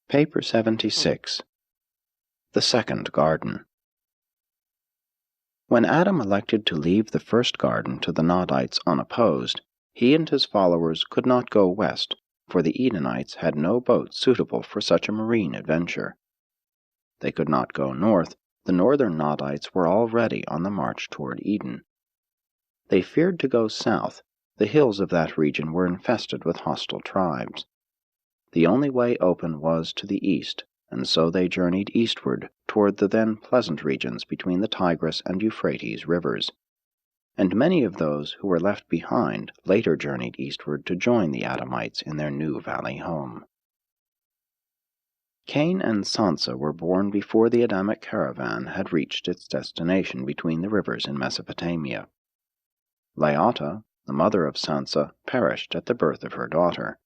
Paper 76. The Second Garden. When Adam elected to leave the first garden to the Nodites unopposed, he and his followers could not go west, for the Edenites had no boat suitable for such a marine adventure. They could not go north. The northern Nodites were already on the march toward Eden. They feared to go south. The hills of that region were infested with hostile tribes. The only way open was to the east, and so they journeyed eastward toward the then pleasant regions between the Tigris and Euphrates rivers. And many of those who were left behind later journeyed eastward to join the Adamites in their new valley home. Cain and Sansa were born before the Adamic caravan had reached its destination between the rivers in Mesopotamia. Laata, the mother of Sansa, perished at the birth of her daughter.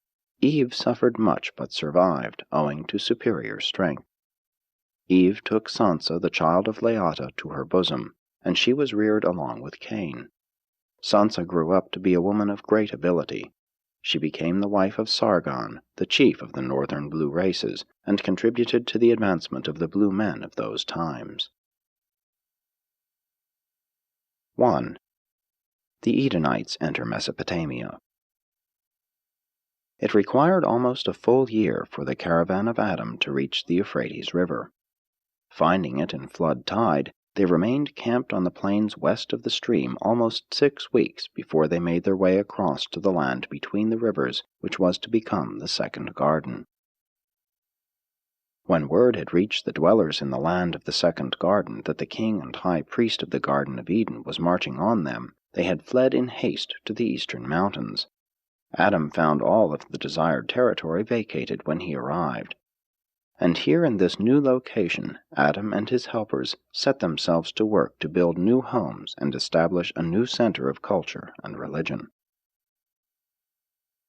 Eve suffered much but survived, owing to superior strength. Eve took Sansa, the child of Laata, to her bosom, and she was reared along with Cain. Sansa grew up to be a woman of great ability. She became the wife of Sargon, the chief of the northern blue races, and contributed to the advancement of the blue men of those times. 1. The Edenites enter Mesopotamia. It required almost a full year for the caravan of Adam to reach the Euphrates River. Finding it in flood tide, they remained camped on the plains west of the stream almost 6 weeks before they made their way across to the land between the rivers, which was to become the Second Garden. When word had reached the dwellers in the land of the Second Garden that the king and high priest of the Garden of Eden was marching on them, they had fled in haste to the eastern mountains. Adam found all of the desired territory vacated when he arrived. And here in this new location, Adam and his helpers set themselves to work to build new homes and establish a new center of culture and religion.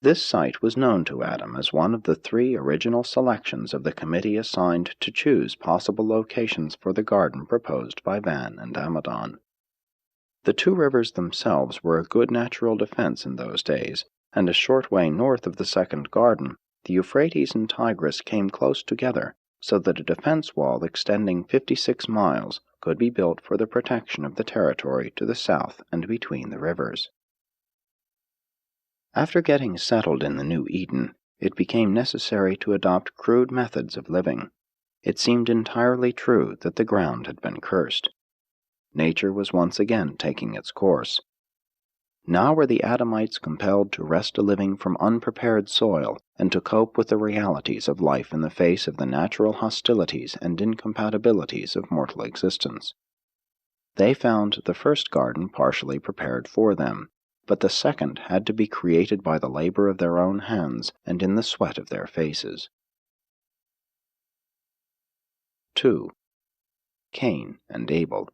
This site was known to Adam as one of the 3 original selections of the committee assigned to choose possible locations for the garden proposed by Van and Amadon. The 2 rivers themselves were a good natural defense in those days, and a short way north of the Second Garden, the Euphrates and Tigris came close together, so that a defense wall extending 56 miles could be built for the protection of the territory to the south and between the rivers. After getting settled in the new Eden, it became necessary to adopt crude methods of living. It seemed entirely true that the ground had been cursed. Nature was once again taking its course. Now were the Adamites compelled to wrest a living from unprepared soil and to cope with the realities of life in the face of the natural hostilities and incompatibilities of mortal existence. They found the first garden partially prepared for them, but the second had to be created by the labor of their own hands and in the sweat of their faces. 2. Cain and Abel.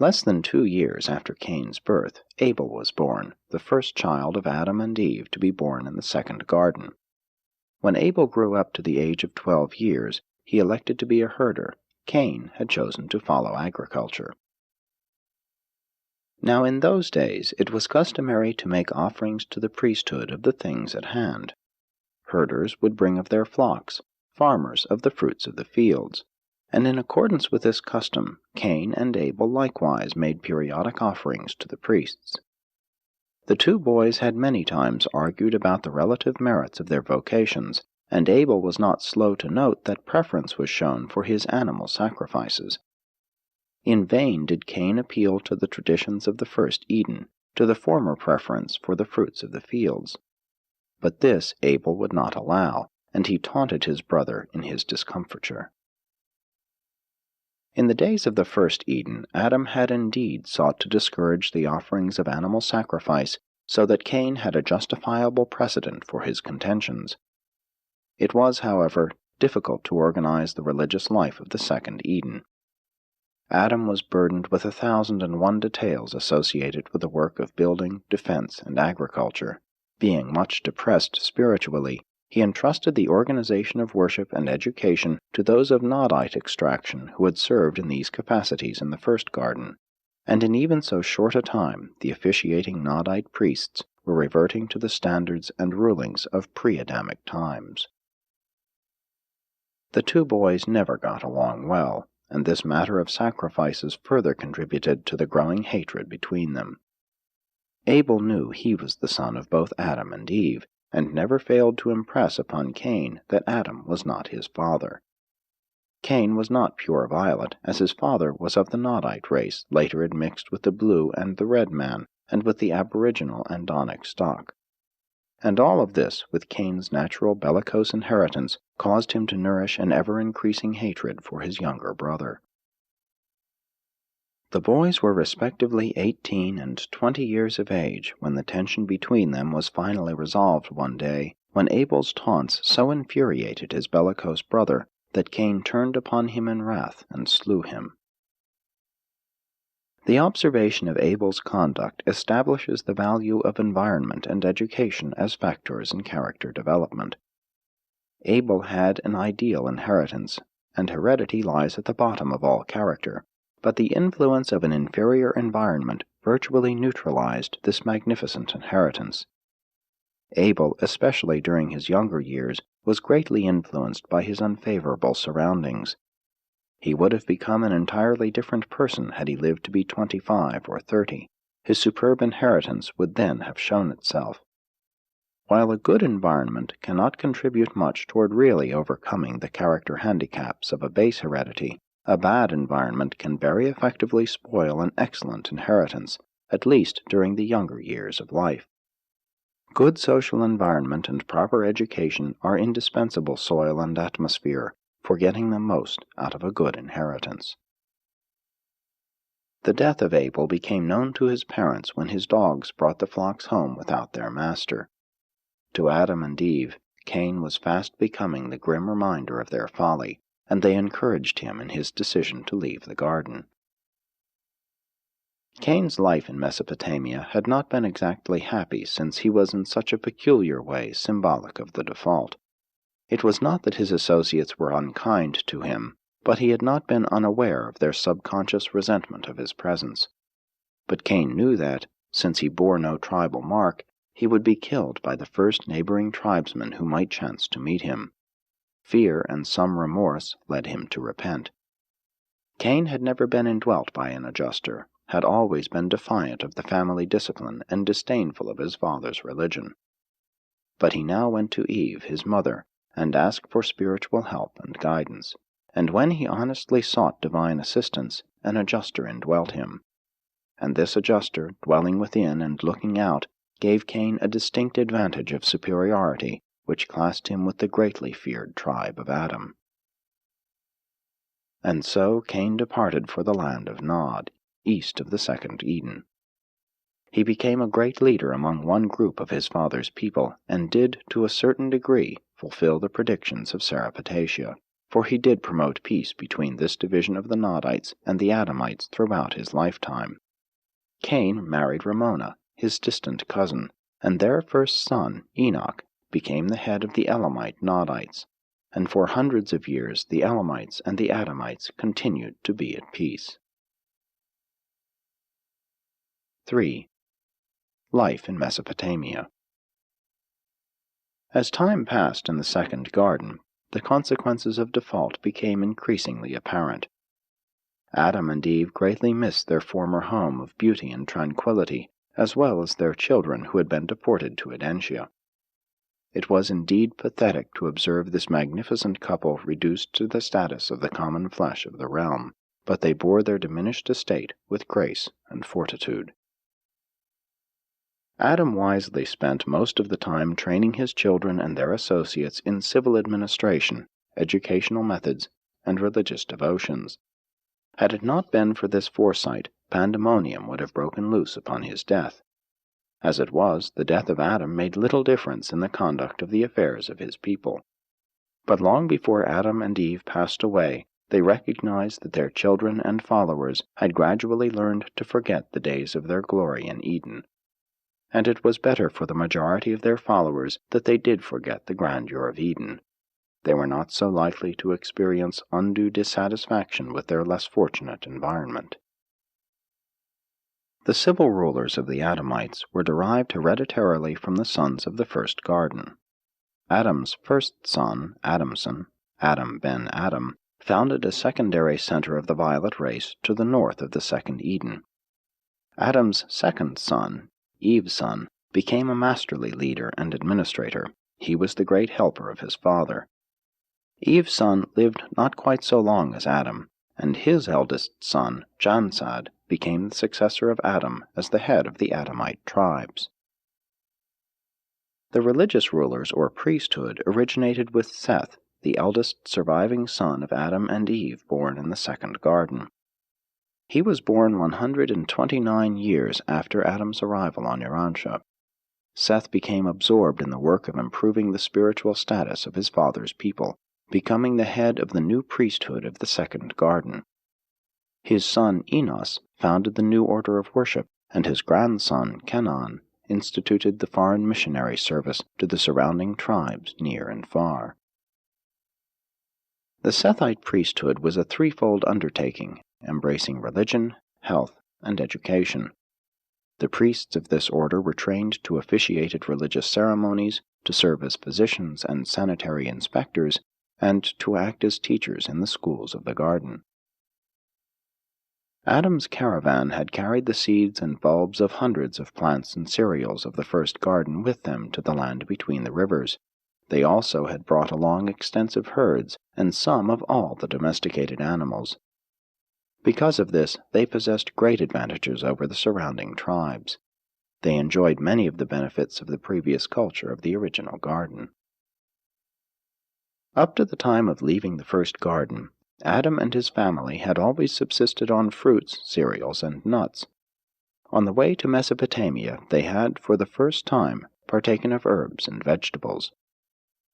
Less than 2 years after Cain's birth, Abel was born, the first child of Adam and Eve to be born in the Second Garden. When Abel grew up to the age of 12 years, he elected to be a herder. Cain had chosen to follow agriculture. Now in those days it was customary to make offerings to the priesthood of the things at hand. Herders would bring of their flocks, farmers of the fruits of the fields. And in accordance with this custom, Cain and Abel likewise made periodic offerings to the priests. The 2 boys had many times argued about the relative merits of their vocations, and Abel was not slow to note that preference was shown for his animal sacrifices. In vain did Cain appeal to the traditions of the first Eden, to the former preference for the fruits of the fields. But this Abel would not allow, and he taunted his brother in his discomfiture. In the days of the first Eden, Adam had indeed sought to discourage the offerings of animal sacrifice, so that Cain had a justifiable precedent for his contentions. It was, however, difficult to organize the religious life of the second Eden. Adam was burdened with 1,001 details associated with the work of building, defense, and agriculture. Being much depressed spiritually, he entrusted the organization of worship and education to those of Nodite extraction who had served in these capacities in the first garden, and in even so short a time the officiating Nodite priests were reverting to the standards and rulings of pre-Adamic times. The two boys never got along well, and this matter of sacrifices further contributed to the growing hatred between them. Abel knew he was the son of both Adam and Eve, and never failed to impress upon Cain that Adam was not his father. Cain was not pure violet, as his father was of the Nodite race, later admixed with the blue and the red man, and with the aboriginal Andonic stock. And all of this, with Cain's natural bellicose inheritance, caused him to nourish an ever-increasing hatred for his younger brother. The boys were respectively 18 and 20 years of age when the tension between them was finally resolved one day, when Abel's taunts so infuriated his bellicose brother that Cain turned upon him in wrath and slew him. The observation of Abel's conduct establishes the value of environment and education as factors in character development. Abel had an ideal inheritance, and heredity lies at the bottom of all character, but the influence of an inferior environment virtually neutralized this magnificent inheritance. Abel, especially during his younger years, was greatly influenced by his unfavorable surroundings. He would have become an entirely different person had he lived to be 25 or 30. His superb inheritance would then have shown itself. While a good environment cannot contribute much toward really overcoming the character handicaps of a base heredity, a bad environment can very effectively spoil an excellent inheritance, at least during the younger years of life. Good social environment and proper education are indispensable soil and atmosphere for getting the most out of a good inheritance. The death of Abel became known to his parents when his dogs brought the flocks home without their master. To Adam and Eve, Cain was fast becoming the grim reminder of their folly, and they encouraged him in his decision to leave the garden. Cain's life in Mesopotamia had not been exactly happy, since he was in such a peculiar way symbolic of the default. It was not that his associates were unkind to him, but he had not been unaware of their subconscious resentment of his presence. But Cain knew that, since he bore no tribal mark, he would be killed by the first neighboring tribesman who might chance to meet him. Fear and some remorse led him to repent. Cain had never been indwelt by an adjuster, had always been defiant of the family discipline and disdainful of his father's religion. But he now went to Eve, his mother, and asked for spiritual help and guidance, and when he honestly sought divine assistance, an adjuster indwelt him. And this adjuster, dwelling within and looking out, gave Cain a distinct advantage of superiority, which classed him with the greatly feared tribe of Adam. And so Cain departed for the land of Nod, east of the second Eden. He became a great leader among one group of his father's people, and did, to a certain degree, fulfill the predictions of Sareptasia, for he did promote peace between this division of the Nodites and the Adamites throughout his lifetime. Cain married Ramona, his distant cousin, and their first son, Enoch, became the head of the Elamite Nodites, and for hundreds of years the Elamites and the Adamites continued to be at peace. 3. Life in Mesopotamia. As time passed in the second garden, the consequences of default became increasingly apparent. Adam and Eve greatly missed their former home of beauty and tranquility, as well as their children who had been deported to Edenetia. It was indeed pathetic to observe this magnificent couple reduced to the status of the common flesh of the realm, but they bore their diminished estate with grace and fortitude. Adam wisely spent most of the time training his children and their associates in civil administration, educational methods, and religious devotions. Had it not been for this foresight, pandemonium would have broken loose upon his death. As it was, the death of Adam made little difference in the conduct of the affairs of his people. But long before Adam and Eve passed away, they recognized that their children and followers had gradually learned to forget the days of their glory in Eden. And it was better for the majority of their followers that they did forget the grandeur of Eden. They were not so likely to experience undue dissatisfaction with their less fortunate environment. The civil rulers of the Adamites were derived hereditarily from the sons of the first garden. Adam's first son, Adamson, Adam ben Adam, founded a secondary center of the violet race to the north of the second Eden. Adam's second son, Eve's son, became a masterly leader and administrator. He was the great helper of his father. Eve's son lived not quite so long as Adam, and his eldest son, Jansad, became the successor of Adam as the head of the Adamite tribes. The religious rulers or priesthood originated with Seth, the eldest surviving son of Adam and Eve, born in the second garden. He was born 129 years after Adam's arrival on Urantia. Seth became absorbed in the work of improving the spiritual status of his father's people, becoming the head of the new priesthood of the second garden. His son Enos founded the new order of worship, and his grandson Canaan instituted the foreign missionary service to the surrounding tribes near and far. The Sethite priesthood was a threefold undertaking, embracing religion, health, and education. The priests of this order were trained to officiate at religious ceremonies, to serve as physicians and sanitary inspectors, and to act as teachers in the schools of the garden. Adam's caravan had carried the seeds and bulbs of hundreds of plants and cereals of the first garden with them to the land between the rivers. They also had brought along extensive herds and some of all the domesticated animals. Because of this, they possessed great advantages over the surrounding tribes. They enjoyed many of the benefits of the previous culture of the original garden. Up to the time of leaving the first garden, Adam and his family had always subsisted on fruits, cereals, and nuts. On the way to Mesopotamia, they had, for the first time, partaken of herbs and vegetables.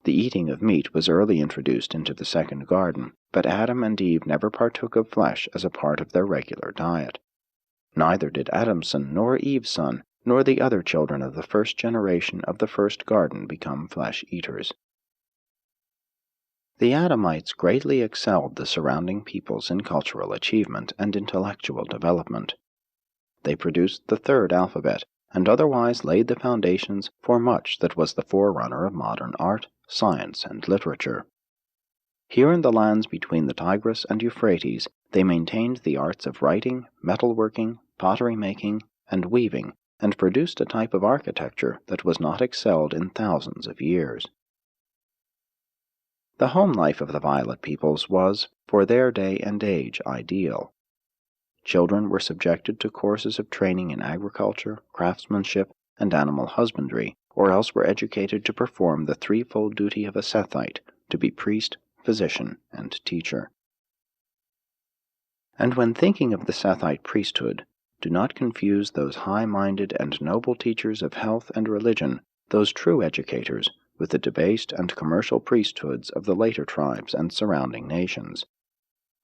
The eating of meat was early introduced into the second garden, but Adam and Eve never partook of flesh as a part of their regular diet. Neither did Adam's son nor Eve's son, nor the other children of the first generation of the first garden become flesh-eaters. The Adamites greatly excelled the surrounding peoples in cultural achievement and intellectual development. They produced the third alphabet, and otherwise laid the foundations for much that was the forerunner of modern art, science, and literature. Here in the lands between the Tigris and Euphrates, they maintained the arts of writing, metalworking, pottery-making, and weaving, and produced a type of architecture that was not excelled in thousands of years. The home life of the Violet peoples was, for their day and age, ideal. Children were subjected to courses of training in agriculture, craftsmanship, and animal husbandry, or else were educated to perform the threefold duty of a Sethite, to be priest, physician, and teacher. And when thinking of the Sethite priesthood, do not confuse those high-minded and noble teachers of health and religion, those true educators, with the debased and commercial priesthoods of the later tribes and surrounding nations.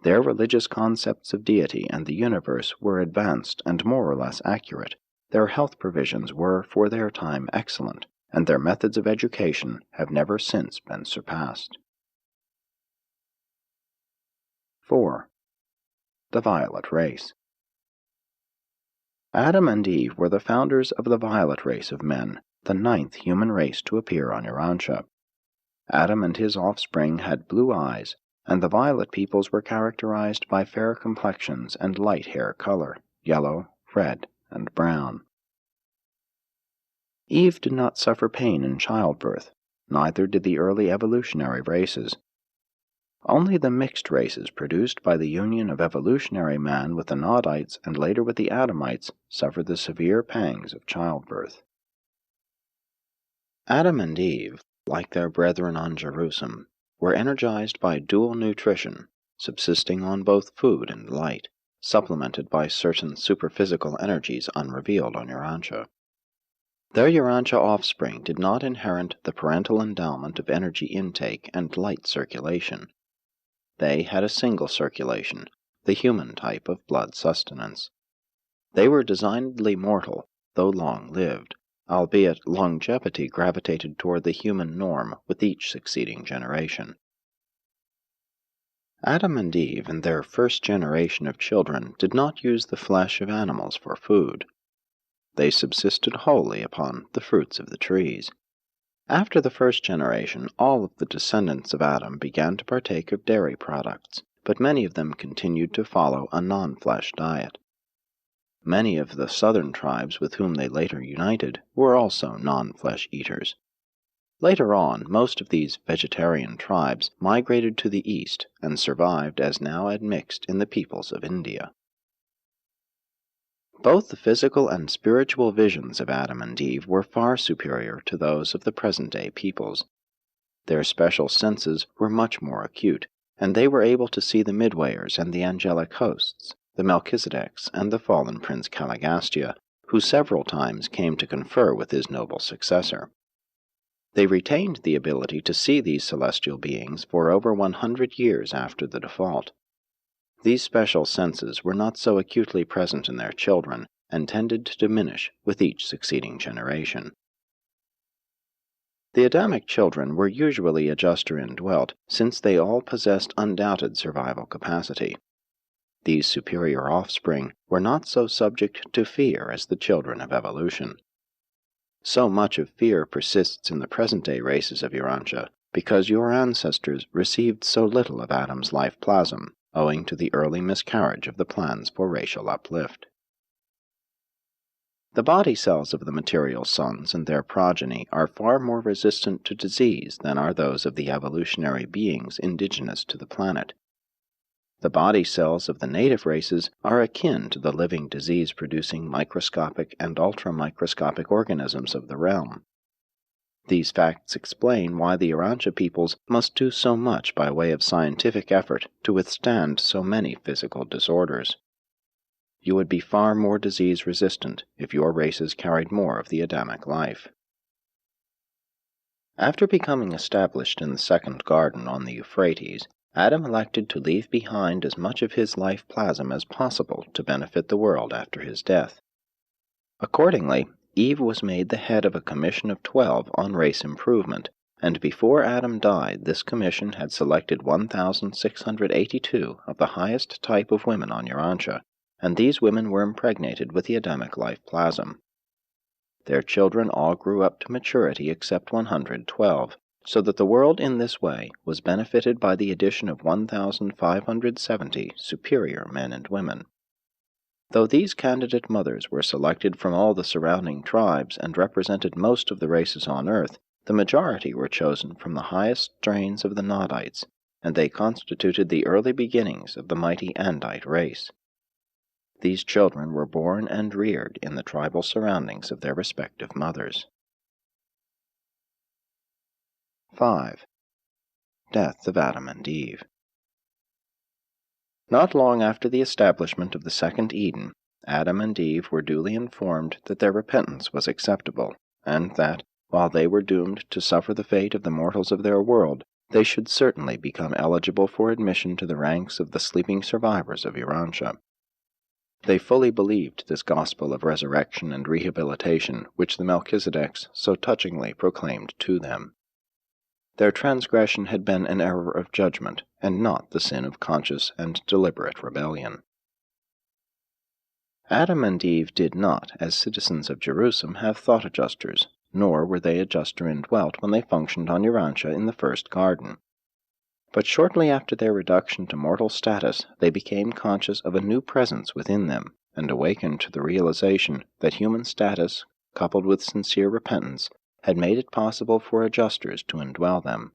Their religious concepts of deity and the universe were advanced and more or less accurate. Their health provisions were, for their time, excellent, and their methods of education have never since been surpassed. 4. The Violet Race. Adam and Eve were the founders of the violet race of men, the ninth human race to appear on Urantia. Adam and his offspring had blue eyes, and the violet peoples were characterized by fair complexions and light hair color, yellow, red, and brown. Eve did not suffer pain in childbirth, neither did the early evolutionary races. Only the mixed races produced by the union of evolutionary man with the Nodites and later with the Adamites suffered the severe pangs of childbirth. Adam and Eve, like their brethren on Jerusalem, were energized by dual nutrition, subsisting on both food and light, supplemented by certain superphysical energies unrevealed on Urantia. Their Urantia offspring did not inherit the parental endowment of energy intake and light circulation. They had a single circulation, the human type of blood sustenance. They were designedly mortal, though long-lived, albeit longevity gravitated toward the human norm with each succeeding generation. Adam and Eve and their first generation of children did not use the flesh of animals for food. They subsisted wholly upon the fruits of the trees. After the first generation, all of the descendants of Adam began to partake of dairy products, but many of them continued to follow a non-flesh diet. Many of the southern tribes with whom they later united were also non-flesh eaters. Later on, most of these vegetarian tribes migrated to the east and survived as now admixed in the peoples of India. Both the physical and spiritual visions of Adam and Eve were far superior to those of the present-day peoples. Their special senses were much more acute, and they were able to see the midwayers and the angelic hosts, the Melchizedeks and the fallen Prince Caligastia, who several times came to confer with his noble successor. They retained the ability to see these celestial beings for over 100 years after the default. These special senses were not so acutely present in their children, and tended to diminish with each succeeding generation. The Adamic children were usually adjuster indwelt, since they all possessed undoubted survival capacity. These superior offspring were not so subject to fear as the children of evolution. So much of fear persists in the present-day races of Urantia because your ancestors received so little of Adam's life plasm, owing to the early miscarriage of the plans for racial uplift. The body cells of the material sons and their progeny are far more resistant to disease than are those of the evolutionary beings indigenous to the planet. The body cells of the native races are akin to the living disease-producing microscopic and ultramicroscopic organisms of the realm. These facts explain why the Urantia peoples must do so much by way of scientific effort to withstand so many physical disorders. You would be far more disease-resistant if your races carried more of the Adamic life. After becoming established in the second garden on the Euphrates, Adam elected to leave behind as much of his life plasm as possible to benefit the world after his death. Accordingly, Eve was made the head of a commission of 12 on race improvement, and before Adam died this commission had selected 1,682 of the highest type of women on Urantia, and these women were impregnated with the Adamic life plasm. Their children all grew up to maturity except 112, so that the world in this way was benefited by the addition of 1,570 superior men and women. Though these candidate mothers were selected from all the surrounding tribes and represented most of the races on Earth, the majority were chosen from the highest strains of the Nodites, and they constituted the early beginnings of the mighty Andite race. These children were born and reared in the tribal surroundings of their respective mothers. 5. Death of Adam and Eve. Not long after the establishment of the second Eden, Adam and Eve were duly informed that their repentance was acceptable, and that, while they were doomed to suffer the fate of the mortals of their world, they should certainly become eligible for admission to the ranks of the sleeping survivors of Urantia. They fully believed this gospel of resurrection and rehabilitation which the Melchizedeks so touchingly proclaimed to them. Their transgression had been an error of judgment, and not the sin of conscious and deliberate rebellion. Adam and Eve did not, as citizens of Jerusalem, have thought adjusters, nor were they adjuster indwelt when they functioned on Urantia in the first garden. But shortly after their reduction to mortal status, they became conscious of a new presence within them, and awakened to the realization that human status, coupled with sincere repentance, had made it possible for adjusters to indwell them.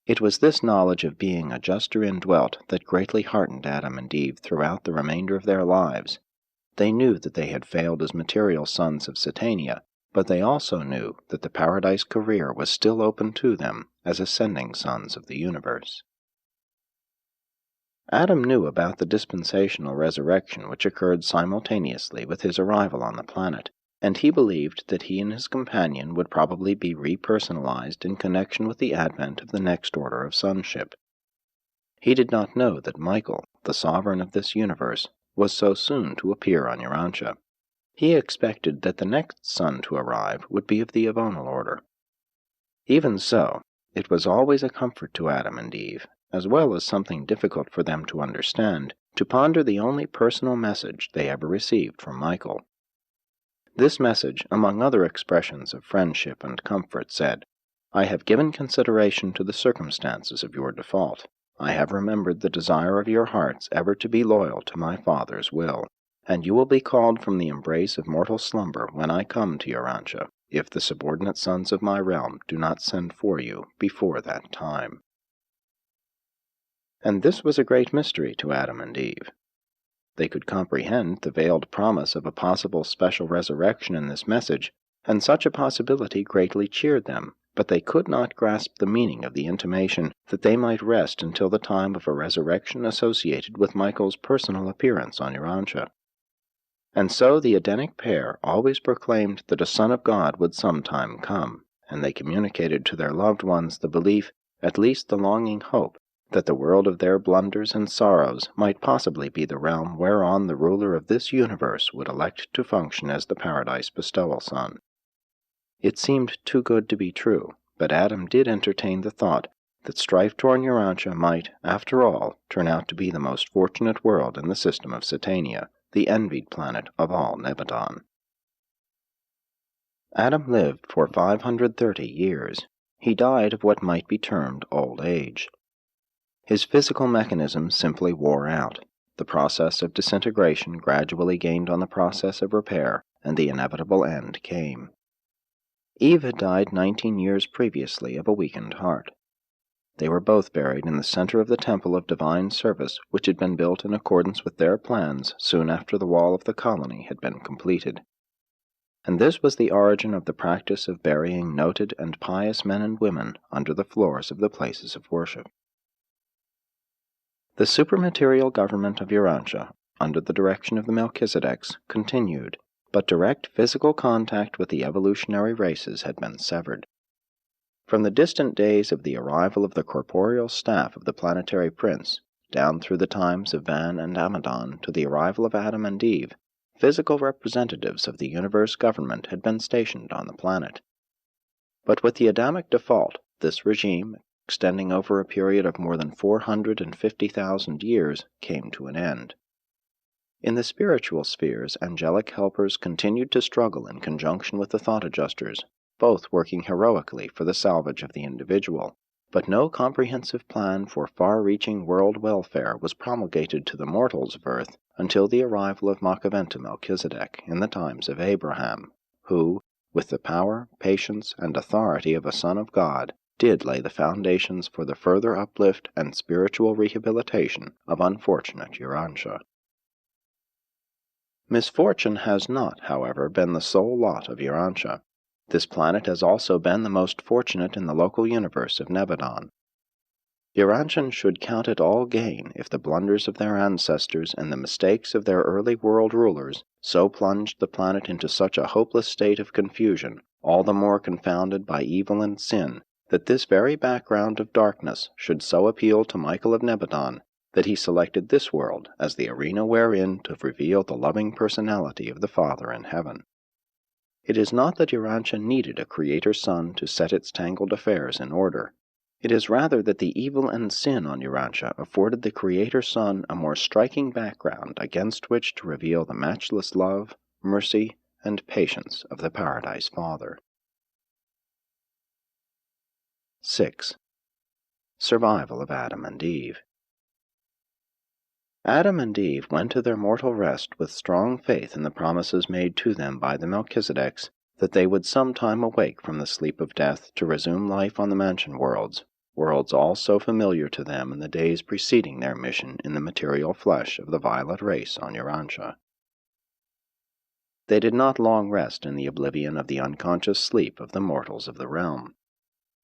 It was this knowledge of being adjuster indwelt that greatly heartened Adam and Eve throughout the remainder of their lives. They knew that they had failed as material sons of Satania, but they also knew that the paradise career was still open to them as ascending sons of the universe. Adam knew about the dispensational resurrection which occurred simultaneously with his arrival on the planet, and he believed that he and his companion would probably be repersonalized in connection with the advent of the next order of sonship. He did not know that Michael, the sovereign of this universe, was so soon to appear on Urantia. He expected that the next son to arrive would be of the Avonal order. Even so, it was always a comfort to Adam and Eve, as well as something difficult for them to understand, to ponder the only personal message they ever received from Michael. This message, among other expressions of friendship and comfort, said, "I have given consideration to the circumstances of your default. I have remembered the desire of your hearts ever to be loyal to my Father's will, and you will be called from the embrace of mortal slumber when I come to Urantia, if the subordinate sons of my realm do not send for you before that time." And this was a great mystery to Adam and Eve. They could comprehend the veiled promise of a possible special resurrection in this message, and such a possibility greatly cheered them, but they could not grasp the meaning of the intimation that they might rest until the time of a resurrection associated with Michael's personal appearance on Urantia. And so the Edenic pair always proclaimed that a Son of God would sometime come, and they communicated to their loved ones the belief, at least the longing hope, that the world of their blunders and sorrows might possibly be the realm whereon the ruler of this universe would elect to function as the Paradise Bestowal Son. It seemed too good to be true, but Adam did entertain the thought that strife-torn Urantia might, after all, turn out to be the most fortunate world in the system of Satania, the envied planet of all Nebadon. Adam lived for 530 years. He died of what might be termed old age. His physical mechanism simply wore out. The process of disintegration gradually gained on the process of repair, and the inevitable end came. Eve had died 19 years previously of a weakened heart. They were both buried in the center of the temple of divine service which had been built in accordance with their plans soon after the wall of the colony had been completed. And this was the origin of the practice of burying noted and pious men and women under the floors of the places of worship. The supermaterial government of Urantia, under the direction of the Melchizedeks, continued, but direct physical contact with the evolutionary races had been severed. From the distant days of the arrival of the corporeal staff of the planetary prince, down through the times of Van and Amadon to the arrival of Adam and Eve, physical representatives of the universe government had been stationed on the planet. But with the Adamic default, this regime, extending over a period of more than 450,000 years, came to an end. In the spiritual spheres, angelic helpers continued to struggle in conjunction with the thought adjusters, both working heroically for the salvage of the individual, but no comprehensive plan for far-reaching world welfare was promulgated to the mortals of Earth until the arrival of Makaventa Melchizedek in the times of Abraham, who, with the power, patience, and authority of a Son of God, did lay the foundations for the further uplift and spiritual rehabilitation of unfortunate Urantia. Misfortune has not, however, been the sole lot of Urantia. This planet has also been the most fortunate in the local universe of Nebadon. Urantians should count it all gain if the blunders of their ancestors and the mistakes of their early world rulers so plunged the planet into such a hopeless state of confusion, all the more confounded by evil and sin, that this very background of darkness should so appeal to Michael of Nebadon that he selected this world as the arena wherein to reveal the loving personality of the Father in heaven. It is not that Urantia needed a Creator Son to set its tangled affairs in order. It is rather that the evil and sin on Urantia afforded the Creator Son a more striking background against which to reveal the matchless love, mercy, and patience of the Paradise Father. 6. Survival of Adam and Eve. Adam and Eve went to their mortal rest with strong faith in the promises made to them by the Melchizedeks that they would sometime awake from the sleep of death to resume life on the mansion worlds, worlds all so familiar to them in the days preceding their mission in the material flesh of the violet race on Urantia. They did not long rest in the oblivion of the unconscious sleep of the mortals of the realm.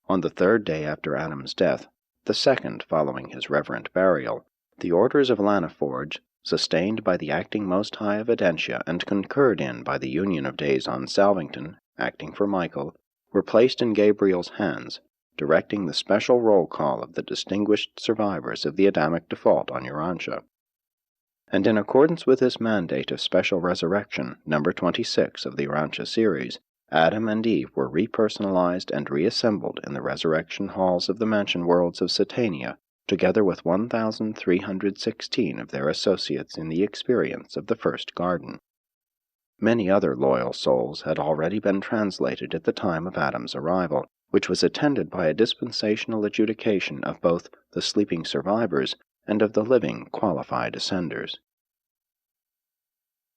On the third day after Adam's death, the second following his reverent burial, the orders of Lanaforge, sustained by the acting Most High of Edentia and concurred in by the Union of Days on Salvington, acting for Michael, were placed in Gabriel's hands, directing the special roll call of the distinguished survivors of the Adamic default on Urantia. And in accordance with this mandate of special resurrection, number 26 of the Urantia series, Adam and Eve were repersonalized and reassembled in the resurrection halls of the mansion worlds of Satania, together with 1,316 of their associates in the experience of the first garden. Many other loyal souls had already been translated at the time of Adam's arrival, which was attended by a dispensational adjudication of both the sleeping survivors and of the living qualified ascenders.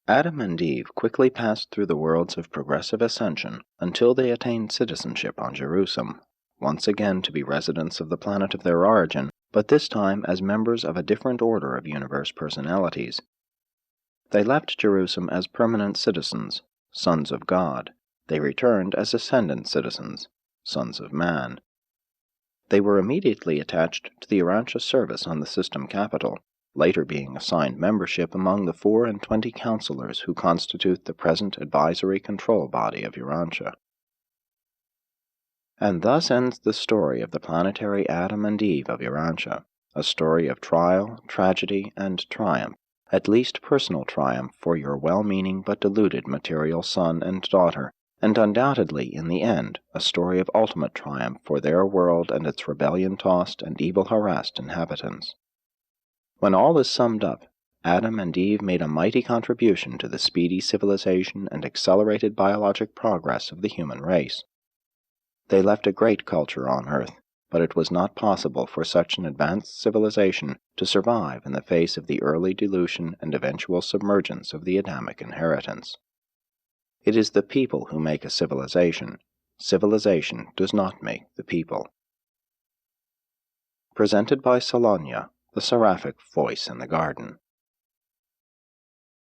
Adam and Eve quickly passed through the worlds of progressive ascension until they attained citizenship on Jerusalem, once again to be residents of the planet of their origin, but this time as members of a different order of universe personalities. They left Jerusalem as permanent citizens, sons of God. They returned as ascendant citizens, sons of man. They were immediately attached to the Urantia service on the system capital, later being assigned membership among the 24 counselors who constitute the present advisory control body of Urantia. And thus ends the story of the planetary Adam and Eve of Urantia, a story of trial, tragedy, and triumph, at least personal triumph for your well-meaning but deluded material son and daughter, and undoubtedly, in the end, a story of ultimate triumph for their world and its rebellion-tossed and evil-harassed inhabitants. When all is summed up, Adam and Eve made a mighty contribution to the speedy civilization and accelerated biologic progress of the human race. They left a great culture on Earth, but it was not possible for such an advanced civilization to survive in the face of the early dilution and eventual submergence of the Adamic inheritance. It is the people who make a civilization. Civilization does not make the people. Presented by Salonia, the seraphic voice in the garden.